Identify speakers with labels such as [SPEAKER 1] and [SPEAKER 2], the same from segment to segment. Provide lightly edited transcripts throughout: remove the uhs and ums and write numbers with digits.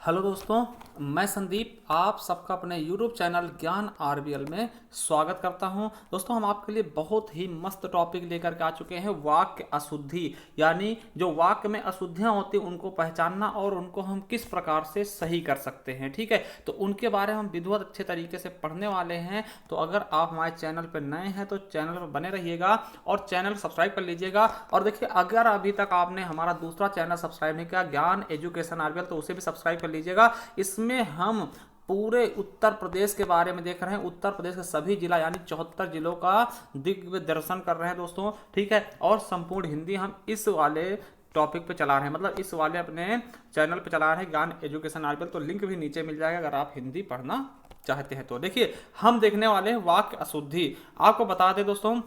[SPEAKER 1] Hello दोस्तों, मैं संदीप आप सबका अपने YouTube चैनल ज्ञान आरबीएल में स्वागत करता हूं। दोस्तों, हम आपके लिए बहुत ही मस्त टॉपिक लेकर के आ चुके हैं। वाक्य अशुद्धि, यानी जो वाक्य में अशुद्धियां होती हैं उनको पहचानना और उनको हम किस प्रकार से सही कर सकते हैं। ठीक है, तो उनके बारे में हम विधिवत अच्छे तरीके से पढ़ने वाले हैं। तो अगर आप हमारे चैनल पर नए हैं तो चैनल पर बने रहिएगा और चैनल सब्सक्राइब कर लीजिएगा। और देखिए, अगर अभी तक आपने हमारा दूसरा चैनल सब्सक्राइब नहीं किया, ज्ञान एजुकेशन आरबीएल, तो उसे भी सब्सक्राइब कर लीजिएगा। इसमें हम पूरे उत्तर प्रदेश के बारे में देख रहे हैं। उत्तर प्रदेश के सभी जिला यानी 74 जिलों का दिग्विजय दर्शन कर रहे हैं दोस्तों। ठीक है, और संपूर्ण हिंदी हम इस वाले टॉपिक पे चला रहे हैं, मतलब इस वाले अपने चैनल पे चला रहे हैं, ज्ञान एजुकेशन आरबीएल। तो लिंक भी नीचे मिल जाएगा अगर आप हिंदी पढ़ना चाहते हैं तो। देखिए, हम देखने वाले हैं वाक्य अशुद्धि। आपको बता दें दोस्तों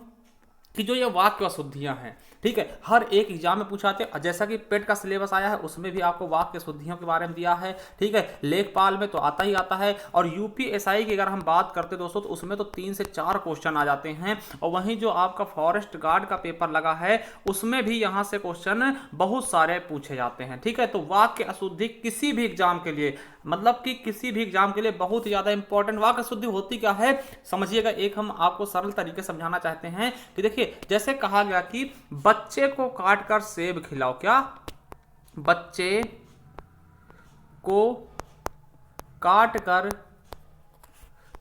[SPEAKER 1] कि जो ये वाक्य अशुद्धियां हैं, ठीक है, हर एक एग्जाम में पूछा जाते हैं। जैसा कि पेट का सिलेबस आया है उसमें भी आपको वाक्य अशुद्धियों के बारे में दिया है। ठीक है, लेखपाल में तो आता ही आता है। और यूपीएसआई की अगर हम बात करते हैं दोस्तों, तो उसमें तो 3 से 4 क्वेश्चन आ जाते हैं। और वहीं जो आपका फॉरेस्ट गार्ड का पेपर लगा है उसमें भी यहां से क्वेश्चन बहुत सारे पूछे जाते हैं। ठीक है, तो वाक्य अशुद्धि किसी भी एग्जाम के लिए, मतलब कि किसी भी एग्जाम के लिए बहुत ही ज्यादा इंपॉर्टेंट। वाक्य अशुद्धि होती क्या है समझिएगा। एक हम आपको सरल तरीके से समझाना चाहते हैं कि देखिए, जैसे कहा गया कि बच्चे को काटकर सेब खिलाओ। क्या? बच्चे को काटकर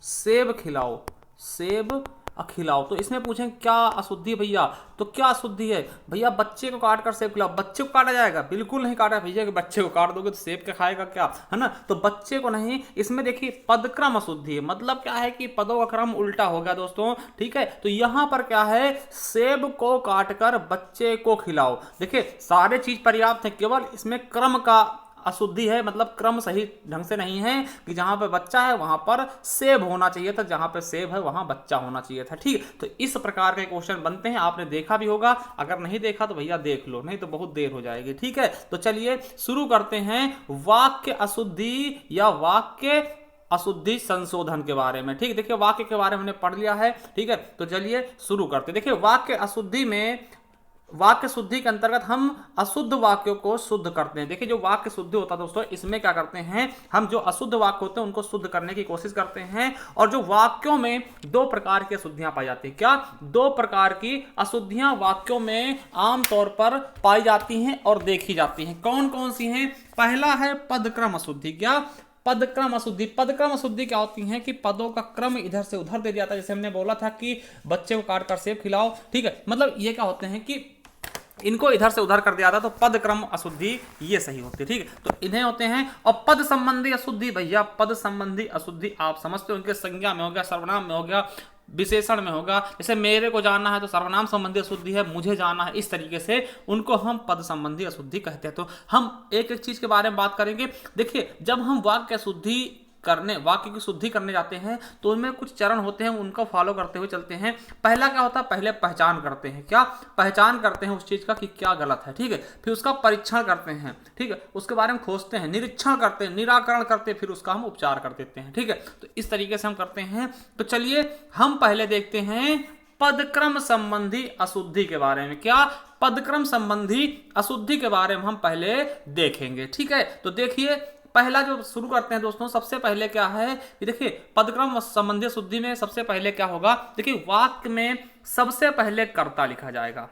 [SPEAKER 1] सेब खिलाओ, सेब खिलाओ। तो इसमें पूछें क्या अशुद्धि है भैया, तो क्या अशुद्धि है भैया? बच्चे को काट कर सेब खिलाओ। बच्चे को काटा जाएगा? बिल्कुल नहीं काटा भैया, कि बच्चे को काट दोगे तो सेब के खाएगा क्या, है ना। तो बच्चे को नहीं। इसमें देखिए पदक्रम अशुद्धि है, मतलब क्या है कि पदों का क्रम उल्टा हो गया दोस्तों। ठीक है, तो यहां पर क्या है, सेब को काटकर बच्चे को खिलाओ। देखिए, सारे चीज पर्याप्त है, केवल इसमें क्रम का अशुद्धि है, मतलब क्रम सही ढंग से नहीं है कि जहां पर बच्चा है वहां पर सेब होना चाहिए था, जहां पर सेब है वहां बच्चा होना चाहिए था। ठीक, तो इस प्रकार के क्वेश्चन बनते हैं। आपने देखा भी होगा, अगर नहीं देखा तो भैया देख लो, नहीं तो बहुत देर हो जाएगी। ठीक है, तो चलिए शुरू करते हैं वाक्य अशुद्धि या वाक्य अशुद्धि संशोधन के बारे में। ठीक, देखिए वाक्य के बारे में हमने पढ़ लिया है। ठीक है, तो चलिए शुरू करते हैं। देखिए, वाक्य अशुद्धि में, वाक्य शुद्धि के अंतर्गत हम अशुद्ध वाक्यों को शुद्ध करते हैं। देखिए, जो वाक्य शुद्धि होता है दोस्तों, इसमें क्या करते हैं हम, जो अशुद्ध वाक्य होते हैं उनको शुद्ध करने की कोशिश करते हैं। और जो वाक्यों में 2 प्रकार की अशुद्धियां पाई जाती हैं। क्या? 2 प्रकार की अशुद्धियां वाक्यों में आमतौर पर पाई जाती हैं और देखी जाती हैं। कौन कौन सी हैं? पहला है पदक्रम अशुद्धि। क्या? पदक्रम अशुद्धि। पदक्रम अशुद्धि क्या होती है कि पदों का क्रम इधर से उधर दे दिया जाता है। जैसे हमने बोला था कि बच्चे को काट कर सेब खिलाओ। ठीक है, मतलब ये क्या होते हैं कि इनको इधर से उधर कर दिया था, तो पद क्रम अशुद्धि ये सही होती है। ठीक है, तो इन्हें होते हैं। और पद संबंधी अशुद्धि भैया, पद संबंधी अशुद्धि आप समझते हो, उनके संज्ञा में हो गया, सर्वनाम में हो गया, विशेषण में होगा। जैसे मेरे को जाना है तो सर्वनाम संबंधी अशुद्धि है, मुझे जाना है, इस तरीके से उनको हम पद संबंधी अशुद्धि कहते हैं। तो हम एक एक चीज के बारे में बात करेंगे। देखिए, जब हम वाक्य अशुद्धि करने, वाक्य की शुद्धि करने जाते हैं तो उनमें कुछ चरण होते हैं, उनको फॉलो करते हुए चलते हैं। पहला क्या होता है, पहले पहचान करते हैं। क्या? पहचान करते हैं उस चीज का कि क्या गलत है। ठीक है, फिर उसका परीक्षण करते हैं। ठीक है, उसके बारे में खोजते हैं, निरीक्षण करते हैं, निराकरण करते हैं, फिर उसका हम उपचार कर देते हैं। ठीक है, तो इस तरीके से हम करते हैं। तो चलिए हम पहले देखते हैं पदक्रम संबंधी अशुद्धि के बारे में। क्या? पदक्रम संबंधी अशुद्धि के बारे में हम पहले देखेंगे। ठीक है, तो देखिए, पहला जो शुरू करते हैं दोस्तों, सबसे पहले क्या है कि देखिए, पदक्रम संबंधी शुद्धि में सबसे पहले क्या होगा, देखिए वाक्य में सबसे पहले कर्ता लिखा जाएगा।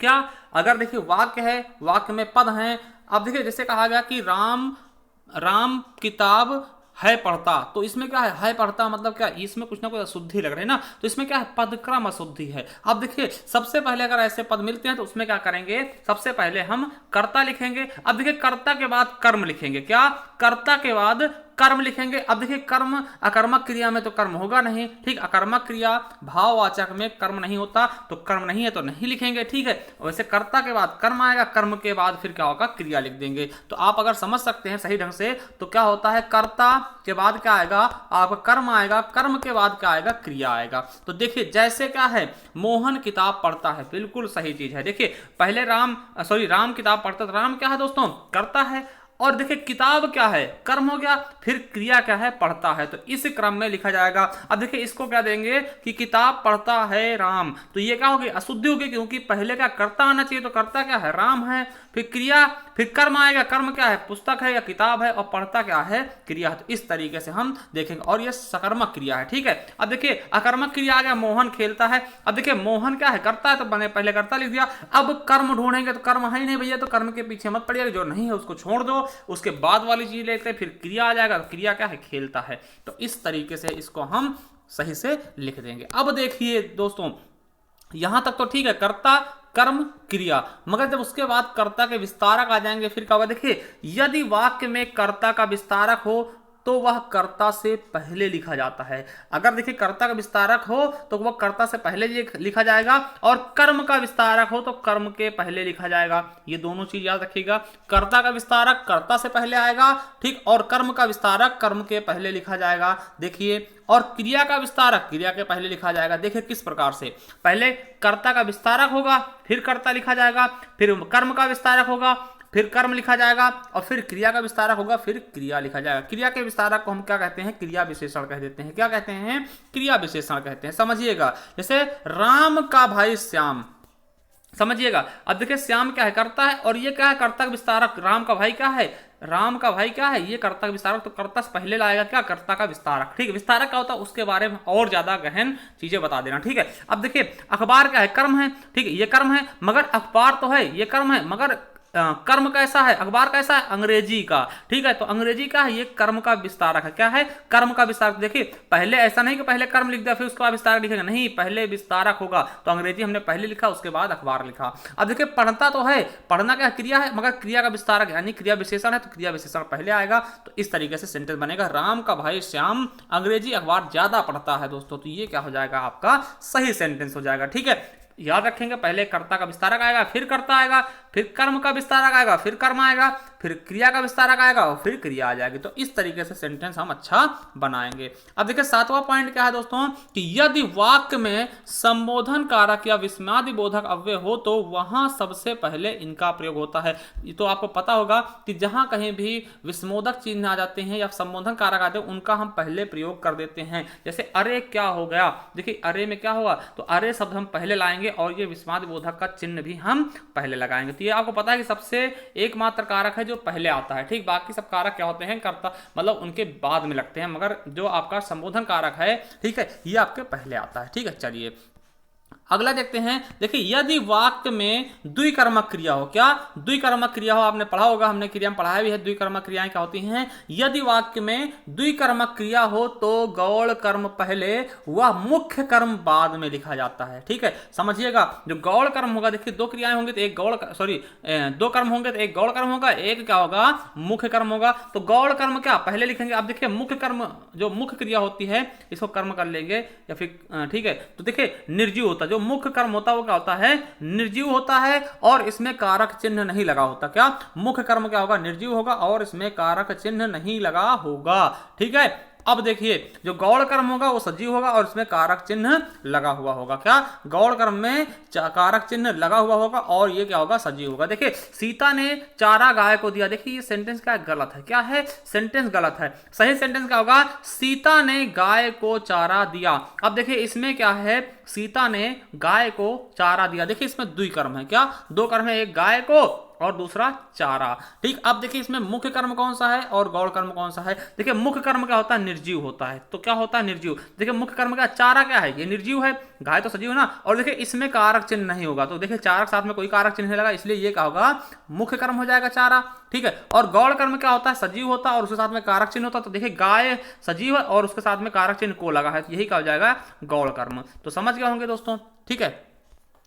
[SPEAKER 1] क्या? अगर देखिए वाक्य है, वाक्य में पद हैं। अब देखिए, जैसे कहा गया कि राम किताब है पढ़ता, तो इसमें क्या है पढ़ता मतलब क्या, इसमें कुछ ना कुछ अशुद्धि लग रही है ना। तो इसमें क्या है, पदक्रम अशुद्धि है। अब देखिए, सबसे पहले अगर ऐसे पद मिलते हैं तो उसमें क्या करेंगे, सबसे पहले हम कर्ता लिखेंगे। अब देखिए, कर्ता के बाद कर्म लिखेंगे। क्या? कर्ता के बाद कर्म लिखेंगे। अब देखिए, कर्म अकर्मक क्रिया में तो कर्म होगा नहीं। ठीक, अकर्मक क्रिया भाववाचक में कर्म नहीं होता, तो कर्म नहीं है तो नहीं लिखेंगे। ठीक है, वैसे कर्ता के बाद कर्म आएगा, कर्म के बाद फिर क्या होगा, क्रिया लिख देंगे। तो आप अगर समझ सकते हैं सही ढंग से, तो क्या होता है, कर्ता के बाद क्या आएगा, आपका कर्म आएगा, कर्म के बाद क्या आएगा, क्रिया आएगा। तो देखिए, जैसे क्या है, मोहन किताब पढ़ता है, बिल्कुल सही चीज है। देखिए, पहले राम किताब पढ़ता था, राम क्या है दोस्तों, कर्ता है। और देखिए किताब क्या है, कर्म हो गया, फिर क्रिया क्या है, पढ़ता है, तो इस क्रम में लिखा जाएगा। अब देखिए इसको क्या देंगे कि किताब पढ़ता है राम, तो ये क्या होगी, अशुद्धि होगी, क्योंकि पहले क्या कर्ता आना चाहिए, तो कर्ता क्या है, राम है, फिर क्रिया, फिर कर्म आएगा, कर्म क्या है, पुस्तक है या किताब है, और पढ़ता क्या है, क्रिया है। तो इस तरीके से हम देखेंगे, और ये सकर्मक क्रिया है। ठीक है, अब देखिए अकर्मक क्रिया आ गया, मोहन खेलता है। अब देखिए मोहन क्या है, करता है, तो मैंने पहले कर्ता लिख दिया। अब कर्म ढूंढेंगे तो कर्म है ही नहीं भैया, तो कर्म के पीछे मत पड़िएगा, जो नहीं है उसको छोड़ दो, उसके बाद वाली चीज लेते हैं, फिर क्रिया आ जाएगा, तो क्रिया क्या है, खेलता है। तो इस तरीके से इसको हम सही से लिख देंगे। अब देखिए दोस्तों, यहां तक तो ठीक है, कर्ता कर्म क्रिया, मगर जब उसके बाद कर्ता के विस्तारक आ जाएंगे, फिर क्या होगा, देखिए यदि वाक्य में कर्ता का विस्तारक हो तो वह कर्ता से पहले लिखा जाता है। अगर देखिए कर्ता का विस्तारक हो तो वह कर्ता से पहले लिखा जाएगा, और कर्म का विस्तारक हो तो कर्म के पहले लिखा जाएगा। ये दोनों चीज याद रखिएगा, कर्ता का विस्तारक कर्ता से पहले आएगा, ठीक, और कर्म का विस्तारक कर्म के पहले लिखा जाएगा। देखिए, और क्रिया का विस्तारक क्रिया के पहले लिखा जाएगा। देखिए किस प्रकार से, पहले कर्ता का विस्तारक होगा, फिर कर्ता लिखा जाएगा, फिर कर्म का विस्तारक होगा, फिर कर्म लिखा जाएगा, और फिर क्रिया का विस्तारक होगा, फिर क्रिया लिखा जाएगा। क्रिया के विस्तारक को हम क्या कहते हैं, क्रिया विशेषण कह देते हैं। क्या कहते हैं, क्रिया विशेषण कहते हैं। समझिएगा, जैसे राम का भाई श्याम, समझिएगा। अब देखिए श्याम क्या है, कर्ता है, और ये क्या है, कर्ता का विस्तारक। राम का भाई क्या है, राम का भाई क्या है, ये कर्ता का विस्तारक, तो कर्ता से पहले लाएगा क्या, कर्ता का विस्तारक। ठीक है, विस्तारक क्या होता है उसके बारे में और ज्यादा गहन चीजें बता देना। ठीक है, अब देखिए अखबार क्या है, कर्म है, ठीक है, ये कर्म है, मगर अखबार तो है, ये कर्म है, मगर कर्म कैसा है, अखबार कैसा है, अंग्रेजी का। ठीक है, तो अंग्रेजी का है, ये कर्म का विस्तारक है। क्या है, कर्म का विस्तारक। देखिए पहले ऐसा नहीं कि पहले कर्म लिख दिया फिर उसके बाद विस्तारक लिखेगा, नहीं, पहले विस्तारक होगा, तो अंग्रेजी हमने पहले लिखा, उसके बाद अखबार लिखा। अब देखिए पढ़ता तो है, पढ़ना क्या क्रिया है, मगर क्रिया का विस्तारक यानी क्रिया विशेषण है, तो क्रिया विशेषण पहले आएगा। तो इस तरीके से सेंटेंस बनेगा, राम का भाई श्याम अंग्रेजी अखबार ज्यादा पढ़ता है दोस्तों। तो ये क्या हो जाएगा, आपका सही सेंटेंस हो जाएगा। ठीक है, याद रखेंगे, पहले कर्ता का विस्तारक आएगा, फिर कर्ता आएगा, फिर कर्म का विस्तारक आएगा, फिर कर्म आएगा, फिर क्रिया का विस्तारक आएगा, और फिर क्रिया आ जाएगी। तो इस तरीके से सेंटेंस हम अच्छा बनाएंगे। अब देखिए सातवां पॉइंट क्या है दोस्तों, कि यदि वाक्य में संबोधन कारक या विस्मयादि बोधक अव्यय हो तो वहां सबसे पहले इनका प्रयोग होता है। ये तो आपको पता होगा कि जहां कहीं भी विस्मोदक चिन्ह आ जाते हैं या संबोधन कारक आते हैं, उनका हम पहले प्रयोग कर देते हैं। जैसे अरे क्या हो गया, देखिए अरे में क्या होगा, तो अरे शब्द हम पहले लाएंगे, और ये विस्मयादि बोधक का चिन्ह भी हम पहले लगाएंगे। तो ये आपको पता है कि सबसे एकमात्र कारक है जो पहले आता है। ठीक, बाकी सब कारक क्या होते हैं, कर्ता मतलब उनके बाद में लगते हैं, मगर जो आपका संबोधन कारक है, ठीक है, ये आपके पहले आता है। ठीक है, चलिए अगला देखते हैं। देखिए यदि वाक्य में द्विकर्मक क्रिया हो, क्या द्विकर्मक क्रिया हो, आपने पढ़ा होगा, हमने क्रिया में पढ़ाया भी है, द्विकर्मक क्रियाएं क्या होती हैं। यदि वाक्य में द्विकर्मक क्रिया हो तो गौड़ कर्म पहले वह मुख्य कर्म बाद में लिखा जाता है। ठीक है, समझिएगा, जो गौड़ कर्म होगा, देखिए दो क्रियाएं होंगी तो एक गौड़ दो कर्म होंगे तो एक गौड़ कर्म होगा, एक क्या होगा, मुख्य कर्म होगा। तो गौड़ कर्म क्या पहले लिखेंगे। अब देखिए मुख्य कर्म, जो मुख्य क्रिया होती है, इसको कर्म कर लेंगे या फिर ठीक है, तो देखिए निर्जीव होता, जो मुख्य कर्म होता है वो क्या होता है, निर्जीव होता है, और इसमें कारक चिन्ह नहीं लगा होता। क्या मुख्य कर्म क्या होगा, निर्जीव होगा, और इसमें कारक चिन्ह नहीं लगा होगा। ठीक है, अब देखिए जो गौड़ कर्म होगा वो सजीव होगा, और इसमें कारक चिन्ह लगा हुआ होगा। क्या गौड़ कर्म में कारक चिन्ह लगा हुआ होगा, और ये क्या होगा, सजीव होगा। देखिए सीता ने चारा गाय को दिया। देखिए ये सेंटेंस क्या गलत है, क्या है, सेंटेंस गलत है। सही सेंटेंस क्या होगा, सीता ने गाय को चारा दिया। अब देखिए इसमें क्या है, सीता ने गाय को चारा दिया। देखिए इसमें द्विकर्म है, क्या दो कर्म है, एक गाय को और दूसरा चारा। ठीक, अब देखिए इसमें मुख्य कर्म कौन सा है और गौड़ कर्म कौन सा है। देखिए मुख्य कर्म क्या होता है, निर्जीव होता है। तो क्या होता है, निर्जीव। देखिए मुख्य कर्म का चारा क्या है, ये निर्जीव है, गाय तो सजीव है ना। और देखिए इसमें कारक चिन्ह नहीं होगा, तो देखिए चारा के साथ में कोई कारक चिन्ह नहीं लगा, इसलिए ये क्या होगा, मुख्य कर्म हो जाएगा चारा। ठीक है, और गौड़ कर्म क्या होता है, सजीव होता है और उसके साथ में कारक चिन्ह होता है। तो देखिए गाय सजीव है और उसके साथ में कारक चिन्ह को लगा है, यही क्या हो जाएगा, गौड़ कर्म। तो समझ गए होंगे दोस्तों। ठीक है,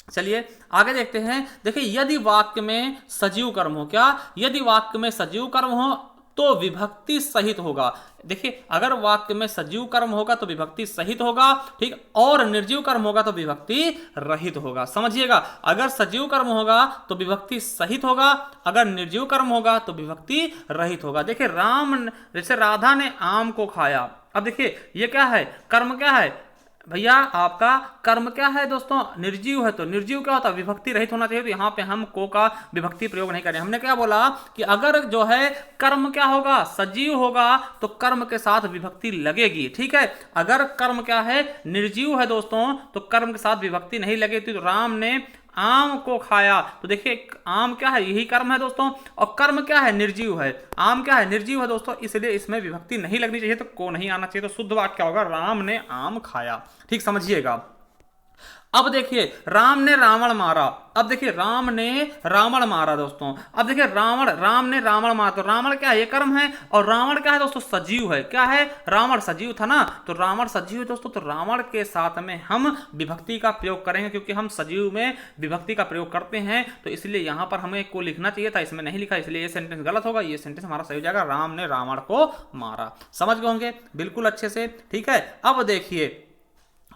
[SPEAKER 1] चलिए आगे देखते हैं। देखिए यदि वाक्य में सजीव कर्म हो, क्या यदि वाक्य में सजीव कर्म हो तो विभक्ति सहित होगा। देखिए अगर वाक्य में सजीव कर्म होगा तो विभक्ति सहित होगा, ठीक, और निर्जीव कर्म होगा तो विभक्ति रहित होगा। समझिएगा, अगर सजीव कर्म होगा तो विभक्ति सहित होगा, अगर निर्जीव कर्म होगा तो विभक्ति रहित होगा। देखिए राम, जैसे राधा ने आम को खाया। अब देखिए ये क्या है, कर्म क्या है, भैया आपका कर्म क्या है दोस्तों, निर्जीव है, तो निर्जीव क्या होता है, विभक्ति रहित होना चाहिए। तो यहाँ पे हम को का विभक्ति प्रयोग नहीं करें। हमने क्या बोला कि अगर जो है कर्म क्या होगा, सजीव होगा, तो कर्म के साथ विभक्ति लगेगी। ठीक है, अगर कर्म क्या है, निर्जीव है दोस्तों, तो कर्म के साथ विभक्ति नहीं लगेगी। तो राम ने आम को खाया, तो देखिए आम क्या है, यही कर्म है दोस्तों, और कर्म क्या है, निर्जीव है। आम क्या है, निर्जीव है दोस्तों, इसलिए इसमें विभक्ति नहीं लगनी चाहिए, तो को नहीं आना चाहिए। तो शुद्ध वाक्य क्या होगा, राम ने आम खाया। ठीक, समझिएगा। अब देखिए राम ने रावण मारा, अब देखिए राम ने रावण मारा दोस्तों। अब देखिए राम ने रावण मारा, तो रावण क्या है, ये कर्म है, और रावण क्या है दोस्तों, सजीव है। क्या है, रावण सजीव था ना, तो रावण सजीव है दोस्तों, तो रावण के साथ में हम विभक्ति का प्रयोग करेंगे, क्योंकि हम सजीव में विभक्ति का प्रयोग करते हैं। तो इसलिए यहां पर हमें को लिखना चाहिए था, इसमें नहीं लिखा, इसलिए ये सेंटेंस गलत होगा। ये सेंटेंस हमारा सही हो जाएगा, राम ने रावण को मारा। समझ गए होंगे बिल्कुल अच्छे से। ठीक है, अब देखिए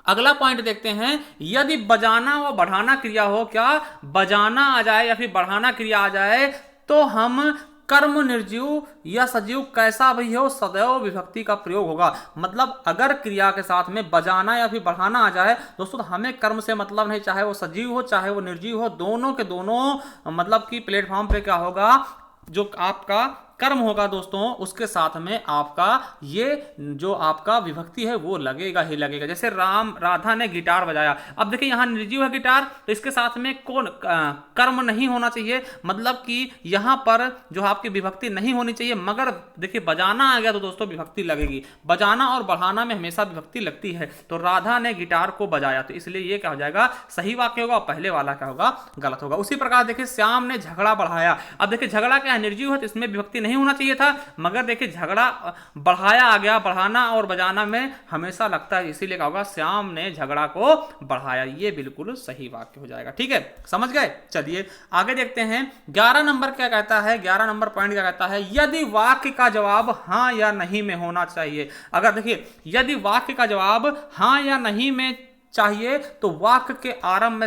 [SPEAKER 1] अगला पॉइंट देखते हैं। यदि बजाना व बढ़ाना क्रिया हो, क्या बजाना आ जाए या फिर बढ़ाना क्रिया आ जाए, तो हम कर्म निर्जीव या सजीव कैसा भी हो, सदैव विभक्ति का प्रयोग होगा। मतलब अगर क्रिया के साथ में बजाना या फिर बढ़ाना आ जाए दोस्तों, तो हमें कर्म से मतलब नहीं, चाहे वो सजीव हो चाहे वो निर्जीव हो, दोनों के दोनों मतलब कि प्लेटफॉर्म पे क्या होगा, जो आपका कर्म होगा दोस्तों, उसके साथ में आपका ये जो आपका विभक्ति है वो लगेगा ही लगेगा। जैसे राधा ने गिटार बजाया, अब देखिए यहां निर्जीव है गिटार, तो इसके साथ में कौन कर्म नहीं होना चाहिए, मतलब कि यहां पर जो आपकी विभक्ति नहीं होनी चाहिए। मगर देखिए बजाना आ गया तो दोस्तों विभक्ति लगेगी। बजाना और बढ़ाना में हमेशा विभक्ति लगती है। तो राधा ने गिटार को बजाया, तो इसलिए ये क्या हो जाएगा, सही वाक्य होगा, पहले वाला क्या होगा, गलत होगा। उसी प्रकार देखिए श्याम ने झगड़ा बढ़ाया, अब देखिए झगड़ा क्या है, निर्जीव है, तो इसमें विभक्ति नहीं होना चाहिए था, मगर देखिए झगड़ा बढ़ाया आ गया। बढ़ाना और बजाना में हमेशा लगता है, इसीलिए क्या होगा, श्याम ने झगड़ा को बढ़ाया। ये बिल्कुल सही वाक्य हो जाएगा। ठीक है, समझ गए। चलिए आगे देखते हैं। 11 नंबर क्या कहता है, 11 नंबर पॉइंट क्या कहता है, यदि वाक्य का जवाब हां या नहीं में होना चाहिए। अगर देखिए यदि वाक्य का जवाब हां या नहीं में चाहिए, तो वाक्य के आरंभ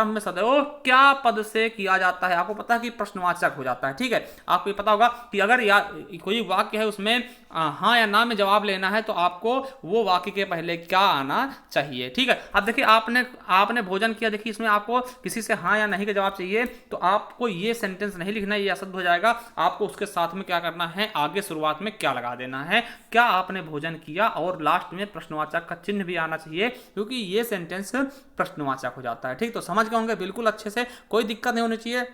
[SPEAKER 1] में सदैव क्या पद से किया जाता है। आपको पता है कि प्रश्नवाचक हो जाता है। ठीक है, आपको ये पता होगा कि अगर कोई वाक्य है उसमें हाँ या ना में जवाब लेना है, तो आपको वो वाक्य के पहले क्या आना चाहिए। ठीक है, अब देखिए आपने भोजन किया, देखिए इसमें आपको किसी से हाँ या नहीं का जवाब चाहिए, तो आपको ये सेंटेंस नहीं लिखना है, ये असद हो जाएगा। आपको उसके साथ में क्या करना है, आगे शुरुआत में क्या लगा देना है, क्या आपने भोजन किया, और लास्ट में प्रश्नवाचक का चिन्ह भी आना चाहिए, क्योंकि ये सेंटेंस प्रश्नवाचक हो जाता है। ठीक, तो समझ गए होंगे बिल्कुल अच्छे से, कोई दिक्कत नहीं होनी चाहिए,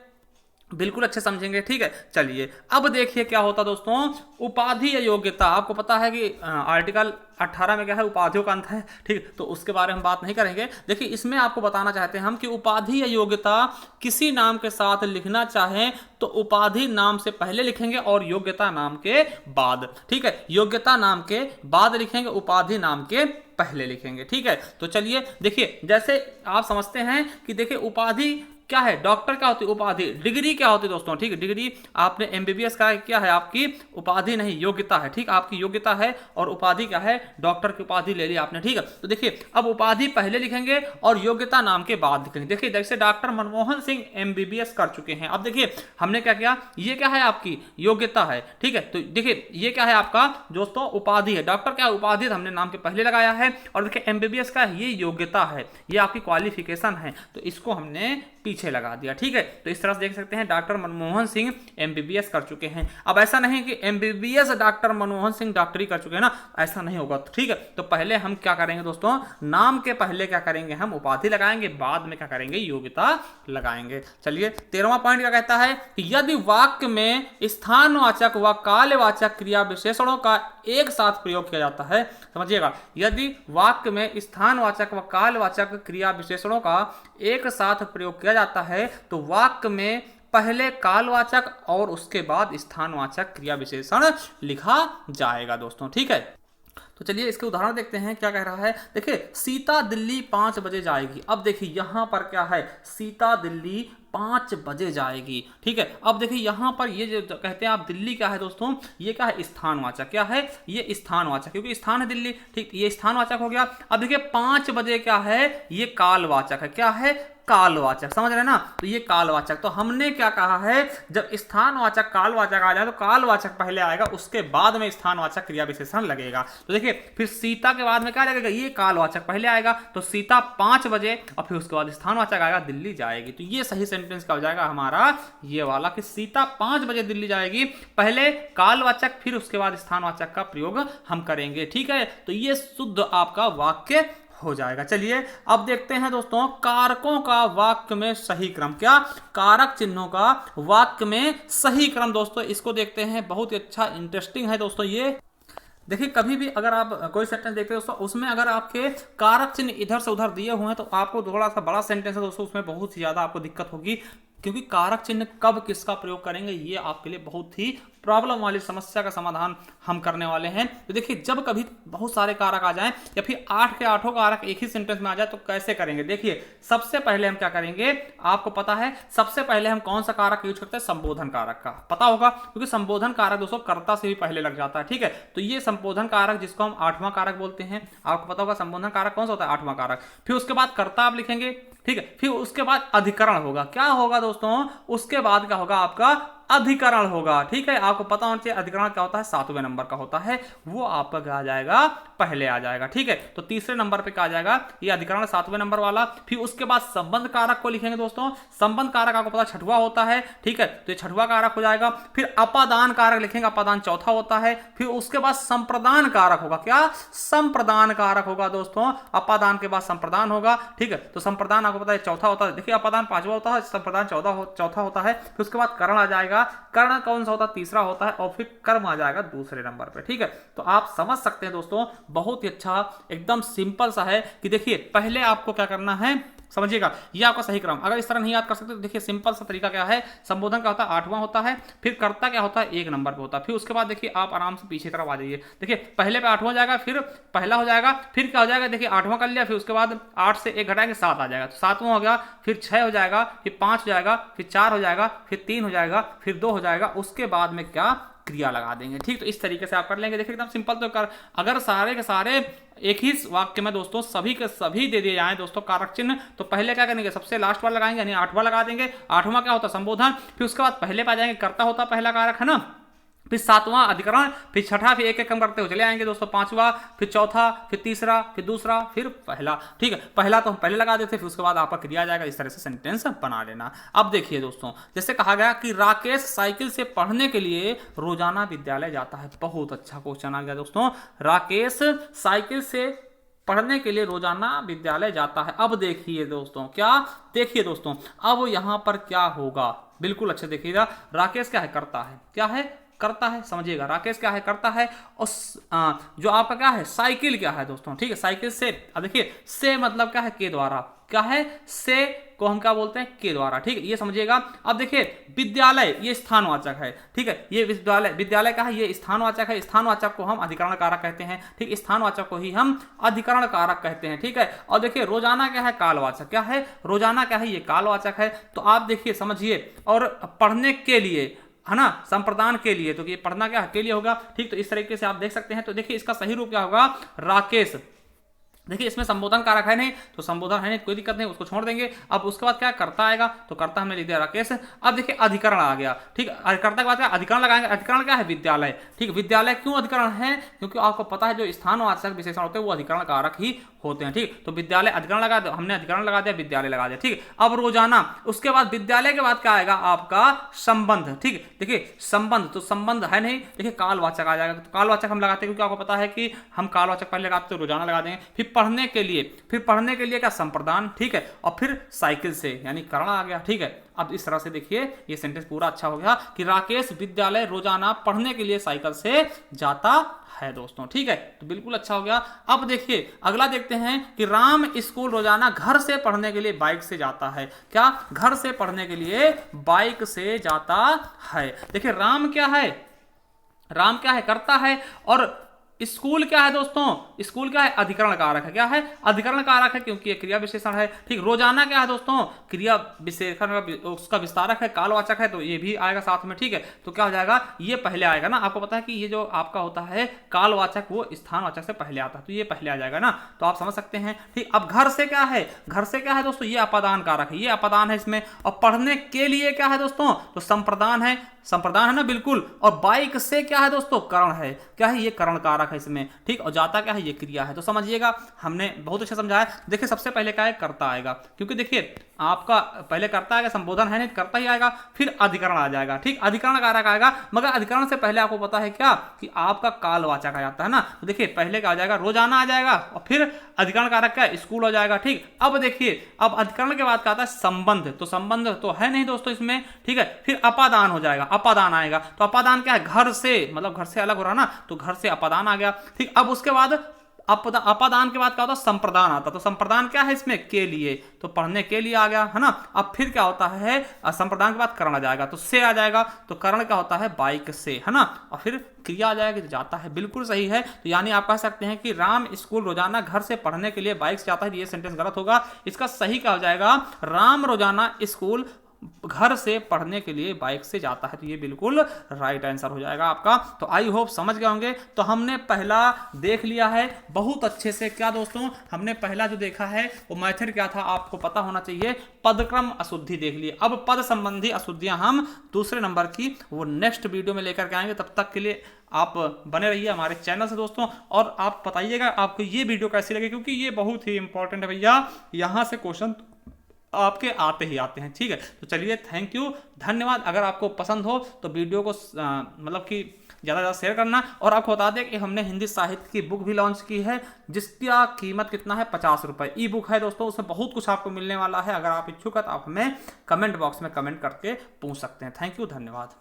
[SPEAKER 1] बिल्कुल अच्छे समझेंगे। ठीक है, चलिए अब देखिए क्या होता दोस्तों, उपाधि या योग्यता। आपको पता है कि आर्टिकल 18 में क्या है, उपाधियों का अंत है। ठीक, तो उसके बारे में हम बात नहीं करेंगे। देखिए इसमें आपको बताना चाहते हैं हम कि उपाधि या योग्यता किसी नाम के साथ लिखना चाहें तो उपाधि नाम से पहले लिखेंगे और योग्यता नाम के बाद। ठीक है, योग्यता नाम के बाद लिखेंगे, उपाधि नाम के पहले लिखेंगे। ठीक है, तो चलिए देखिए, जैसे आप समझते हैं कि देखिए उपाधि क्या है, डॉक्टर क्या होती है, उपाधि। डिग्री क्या होती है दोस्तों, ठीक है, डिग्री आपने एमबीबीएस का क्या है, आपकी उपाधि नहीं योग्यता है। ठीक, आपकी योग्यता है, और उपाधि क्या है, डॉक्टर की उपाधि ले ली आपने। ठीक है, तो देखिए अब उपाधि पहले लिखेंगे और योग्यता नाम के बाद लिखेंगे। देखिए जैसे डॉक्टर मनमोहन सिंह एमबीबीएस कर चुके हैं। अब देखिए हमने क्या किया, ये क्या है, आपकी योग्यता है। ठीक है, तो देखिए ये क्या है, आपका दोस्तों उपाधि है। डॉक्टर क्या उपाधि, हमने नाम के पहले लगाया है, और देखिए एमबीबीएस का ये योग्यता है, ये आपकी क्वालिफिकेशन है, तो इसको हमने पीछे लगा दिया। ठीक है, तो इस तरह से देख सकते हैं डॉक्टर मनमोहन सिंह एमबीबीएस कर चुके हैं। अब ऐसा नहीं कि एमबीबीएस डॉक्टर मनमोहन सिंह डॉक्टरी कर चुके हैं ना, ऐसा नहीं होगा। ठीक है, तो पहले हम क्या करेंगे दोस्तों, नाम के पहले क्या करेंगे, हम उपाधि लगाएंगे, बाद में क्या करेंगे, योग्यता लगाएंगे। चलिए 13वां पॉइंट क्या कहता है कि यदि वाक्य में स्थानवाचक व कालवाचक क्रिया विशेषणों का एक साथ प्रयोग किया जाता है, समझिएगा, यदि वाक्य में स्थानवाचक व कालवाचक क्रिया विशेषणों का एक साथ प्रयोग किया जाता है, तो वाक्य में पहले कालवाचक और उसके बाद स्थानवाचक क्रिया विशेषण लिखा जाएगा दोस्तों। ठीक है, तो चलिए इसके उदाहरण देखते हैं क्या कह रहा है। देखिए सीता दिल्ली 5 बजे जाएगी। अब देखिए यहां पर क्या है, सीता दिल्ली 5 बजे जाएगी। ठीक है, अब देखिए यहाँ पर ये जो कहते हैं आप दिल्ली क्या है दोस्तों, ये क्या है स्थानवाचक, क्या है ये स्थानवाचक, क्योंकि स्थान है दिल्ली। ठीक, ये स्थानवाचक हो गया। अब देखिए 5 बजे क्या है, ये कालवाचक है, क्या है कालवाचक, समझ रहे ना, तो ये कालवाचक। तो हमने क्या कहा है, जब स्थानवाचक कालवाचक आ जाए तो कालवाचक पहले आएगा, उसके बाद में स्थानवाचक क्रिया विशेषण लगेगा। तो देखिए फिर सीता के बाद में क्या लगेगा, ये कालवाचक पहले आएगा, तो सीता 5 बजे और फिर उसके बाद स्थानवाचक आएगा, दिल्ली जाएगी। तो ये सही सेंटेंस क्या हो जाएगा हमारा, ये वाला कि सीता 5 बजे दिल्ली जाएगी, पहले कालवाचक फिर उसके बाद स्थानवाचक का प्रयोग हम करेंगे। ठीक है, तो ये शुद्ध आपका वाक्य हो जाएगा। चलिए अब देखते हैं दोस्तों कारकों का वाक्य में सही क्रम, क्या कारक चिन्हों का वाक्य में सही क्रम। दोस्तों इसको देखते हैं, बहुत ही अच्छा इंटरेस्टिंग है दोस्तों ये। देखिए कभी भी अगर आप कोई सेंटेंस देखते हैं दोस्तों, उसमें अगर आपके कारक चिन्ह इधर से उधर दिए हुए हैं तो आपको थोड़ा सा बड़ा सेंटेंस है दोस्तों, उसमें बहुत ही ज्यादा आपको दिक्कत होगी, क्योंकि कारक चिन्ह कब किसका प्रयोग करेंगे ये आपके लिए बहुत ही प्रॉब्लम वाली समस्या का समाधान हम करने वाले हैं। तो देखिए जब कभी बहुत सारे कारक आ जाएं या फिर 8 के 8 कारक एक ही सेंटेंस में आ जाए तो कैसे करेंगे। देखिए सबसे पहले हम क्या करेंगे, आपको पता है सबसे पहले हम कौन सा कारक यूज करते हैं, संबोधन कारक का, पता होगा, क्योंकि संबोधन कारक दोस्तों कर्ता से भी पहले लग जाता है। ठीक है, तो ये संबोधन कारक जिसको हम 8वां कारक बोलते हैं, आपको पता होगा संबोधन कारक कौन सा होता है, 8वां कारक। फिर उसके बाद कर्ता आप लिखेंगे, ठीक है, फिर उसके बाद अधिकरण होगा, क्या होगा दोस्तों, उसके बाद क्या होगा आपका अधिकरण होगा। ठीक है, आपको पता होना चाहिए अधिकरण क्या होता है, 7वें नंबर का होता है, वो आपका क्या आ जाएगा, पहले आ जाएगा। ठीक है, तो तीसरे नंबर पे क्या आ जाएगा, ये अधिकरण 7वें नंबर वाला। फिर उसके बाद संबंध कारक को लिखेंगे दोस्तों, संबंध कारक आपको पता 6वां होता है। ठीक है, तो ये 6वां कारक हो जाएगा। फिर अपादान कारक लिखेंगे, अपादान 4था होता है। फिर उसके बाद संप्रदान कारक होगा, क्या संप्रदान कारक होगा दोस्तों, अपादान के बाद संप्रदान होगा। ठीक है, तो संप्रदान आपको पता है 4था होता है। देखिए अपादान 5वां होता है, संप्रदान 4था होता है। फिर उसके बाद कर्ण आ जाएगा, कर्ण कौन सा होता है, तीसरा होता है। और फिर कर्म आ जाएगा दूसरे नंबर पे। ठीक है, तो आप समझ सकते हैं दोस्तों, बहुत ही अच्छा एकदम सिंपल सा है कि देखिए पहले आपको क्या करना है, समझिएगा, ये आपका सही क्रम। अगर इस तरह नहीं याद कर सकते तो देखिए सिंपल सा तरीका क्या है, संबोधन का होता है 8वां होता है, फिर कर्ता क्या होता है 1 नंबर पे होता है। फिर उसके बाद देखिए आप आराम से पीछे तरफ आ जाइए, देखिए पहले पे 8वां जाएगा, फिर पहला हो जाएगा, फिर क्या हो जाएगा, देखिए 8वां कर लिया, फिर उसके बाद 8 से 1 घटाएंगे 7 आ जाएगा, तो 7वां हो गया, फिर 6 हो जाएगा, फिर 5 हो जाएगा, फिर 4 हो जाएगा, फिर 3 हो जाएगा, फिर 2 हो जाएगा, उसके बाद में क्या क्रिया लगा देंगे। ठीक, तो इस तरीके से आप कर लेंगे। देखिए एकदम सिंपल। तो कर अगर सारे के सारे एक ही वाक्य में दोस्तों सभी के सभी दे दिए जाएं दोस्तों कारक चिन्ह, तो पहले क्या करेंगे, सबसे लास्ट वाला लगाएंगे, यानी 8वां लगा देंगे। 8वां क्या होता है, संबोधन। फिर उसके बाद पहले पे आ जाएंगे, कर्ता होता पहला कारक, है ना, फिर 7वां अधिकरण, फिर 6ठा, फिर एक कम करते हुए चले आएंगे दोस्तों, 5वां, फिर 4था, फिर तीसरा, फिर दूसरा, फिर पहला। ठीक है, पहला तो हम पहले लगा देते, फिर उसके बाद आपका क्रिया आ जाएगा। इस तरह से सेंटेंस बना लेना। अब देखिए दोस्तों, जैसे कहा गया कि राकेश साइकिल से पढ़ने के लिए रोजाना विद्यालय जाता है। बहुत अच्छा क्वेश्चन आ गया दोस्तों, राकेश साइकिल से पढ़ने के लिए रोजाना विद्यालय जाता है। अब देखिए दोस्तों, क्या देखिए दोस्तों, अब यहां पर क्या होगा, बिल्कुल अच्छे देखिएगा। राकेश क्या है, करता है, क्या है, करता है, समझिएगा, राकेश क्या है, करता है। और जो आपका क्या है, साइकिल क्या है दोस्तों, ठीक है, साइकिल से। अब देखिए से मतलब क्या है, के द्वारा, क्या है, से को हम क्या बोलते हैं, के द्वारा। ठीक है, ये समझिएगा। अब देखिए विद्यालय ये स्थानवाचक है। ठीक है, ये विद्यालय, विद्यालय का है, ये स्थानवाचक है। स्थानवाचक को हम अधिकरण कारक कहते हैं। ठीक, स्थानवाचक को ही हम अधिकरण कारक कहते हैं। ठीक है, और देखिए रोजाना क्या है, कालवाचक, क्या है, रोजाना क्या है, ये कालवाचक है। तो आप देखिए समझिए, और पढ़ने के लिए, है ना, संप्रदान के लिए, तो ये पढ़ना क्या के लिए होगा। ठीक, तो इस तरीके से आप देख सकते हैं। तो देखिए इसका सही रूप क्या होगा, राकेश। देखिए इसमें संबोधन कारक है नहीं, तो संबोधन है नहीं, कोई दिक्कत नहीं, उसको छोड़ देंगे। अब उसके बाद क्या करता आएगा, तो करता हमने लिख दिया राकेश। अब देखिए अधिकरण आ गया। ठीक, कर्ता के बाद क्या अधिकरण लगाएंगे। अधिकरण क्या है, विद्यालय। ठीक, विद्यालय क्यों अधिकरण है, क्योंकि आपको पता है जो स्थानवाचक विशेषण होते हैं वो अधिकरण कारक ही होते हैं। ठीक, तो विद्यालय अधिकरण लगा दिया, हमने अधिकरण लगा दिया, विद्यालय लगा दिया। ठीक, अब रोजाना, उसके बाद विद्यालय के बाद क्या आएगा आपका संबंध। ठीक, देखिए संबंध, तो संबंध है नहीं, देखिए कालवाचक आ जाएगा। तो कालवाचक हम लगाते हैं क्योंकि आपको पता है कि हम कालवाचक पहले लगाते हैं, रोजाना लगा देंगे। फिर पढ़ने के लिए, फिर पढ़ने के लिए क्या, संप्रदान। ठीक है, और फिर साइकिल से, यानी कर्ण आ गया। ठीक है, अब इस तरह से देखिए ये सेंटेंस पूरा अच्छा हो गया कि राकेश विद्यालय रोजाना पढ़ने के लिए साइकिल से जाता है दोस्तों। ठीक है, तो बिल्कुल अच्छा हो गया। अब देखिए अगला देखते हैं कि राम स्कूल रोजाना घर से पढ़ने के लिए बाइक से जाता है। क्या, घर से पढ़ने के लिए बाइक से जाता है। देखिए राम क्या है, राम क्या है, करता है, और स्कूल क्या है दोस्तों, स्कूल क्या है, अधिकरण कारक है। क्या है, अधिकरण कारक है, क्योंकि ये क्रिया विशेषण है। ठीक, रोजाना क्या है दोस्तों, क्रिया विशेषण उसका विस्तारक है, कालवाचक है, तो ये भी आएगा साथ में। ठीक है, तो क्या हो जाएगा, ये पहले आएगा ना। आपको पता है कि ये जो आपका होता है कालवाचक, वो स्थानवाचक से पहले आता है, तो ये पहले आ जाएगा ना, तो आप समझ सकते हैं। ठीक, अब घर से क्या है, घर से क्या है दोस्तों, ये अपादान कारक है, ये अपादान है इसमें। और पढ़ने के लिए क्या है दोस्तों, तो संप्रदान है, संप्रदान है ना, बिल्कुल। और बाइक से क्या है दोस्तों, करण है। क्या है, ये करण कारक है इसमें। ठीक, और जाता क्या है, ये क्रिया है। तो समझिएगा, हमने बहुत अच्छा समझाया। देखिए सबसे पहले क्या है, कर्ता आएगा, क्योंकि देखिए आपका पहले कर्ता आएगा, संबोधन है नहीं, कर्ता ही आएगा, फिर अधिकरण आ जाएगा। ठीक, अधिकरण कारक आएगा, मगर अधिकरण से पहले आपको पता है क्या, कि आपका कालवाचक आ जाता है ना। तो देखिए पहले क्या आ जाएगा, रोजाना आ जाएगा, और फिर अधिकरण कारक क्या, स्कूल हो जाएगा। ठीक, अब देखिए, अब अधिकरण के बाद क्या आता है, संबंध। तो संबंध तो है नहीं दोस्तों इसमें। ठीक है, फिर अपादान हो जाएगा, अपादान आएगा। तो अपादान क्या है, घर से, मतलब घर से अलग हो रहा ना, तो घर से अपादान आ गया। ठीक, अब उसके बाद अपादान के बाद क्या होता है, संप्रदान आता। तो संप्रदान क्या है इसमें, के लिए, तो पढ़ने के लिए आ गया है ना। अब फिर क्या होता है, संप्रदान के बाद करण आ जाएगा, तो से आ जाएगा। तो करण क्या होता है, बाइक से, है ना। और फिर क्रिया आ जाएगी, तो जाता है, बिल्कुल सही है। तो यानी आप कह सकते हैं कि राम स्कूल रोजाना घर से पढ़ने के लिए बाइक से जाता है। ये सेंटेंस गलत होगा, इसका सही क्या हो जाएगा, राम रोजाना स्कूल घर से पढ़ने के लिए बाइक से जाता है। तो ये बिल्कुल राइट आंसर हो जाएगा आपका। तो आई होप समझ गए होंगे। तो हमने पहला देख लिया है बहुत अच्छे से। क्या दोस्तों, हमने पहला जो देखा है वो मेथड क्या था, आपको पता होना चाहिए, पदक्रम अशुद्धि देख लिए। अब पद संबंधी अशुद्धियां हम दूसरे नंबर की वो नेक्स्ट वीडियो में लेकर के आएंगे। तब तक के लिए आप बने रहिए हमारे चैनल से दोस्तों, और आप बताइएगा आपको ये वीडियो कैसी लगी, क्योंकि ये बहुत ही इंपॉर्टेंट है भैया, यहाँ से क्वेश्चन आपके आते ही आते हैं। ठीक है, तो चलिए, थैंक यू, धन्यवाद। अगर आपको पसंद हो तो वीडियो को मतलब कि ज़्यादा ज़्यादा शेयर करना। और आपको बता दें कि हमने हिंदी साहित्य की बुक भी लॉन्च की है, जिसका कीमत कितना है, 50 रुपये। ई बुक है दोस्तों, उसमें बहुत कुछ आपको मिलने वाला है। अगर आप इच्छुक है तो आप हमें कमेंट बॉक्स में कमेंट करके पूछ सकते हैं। थैंक यू, धन्यवाद।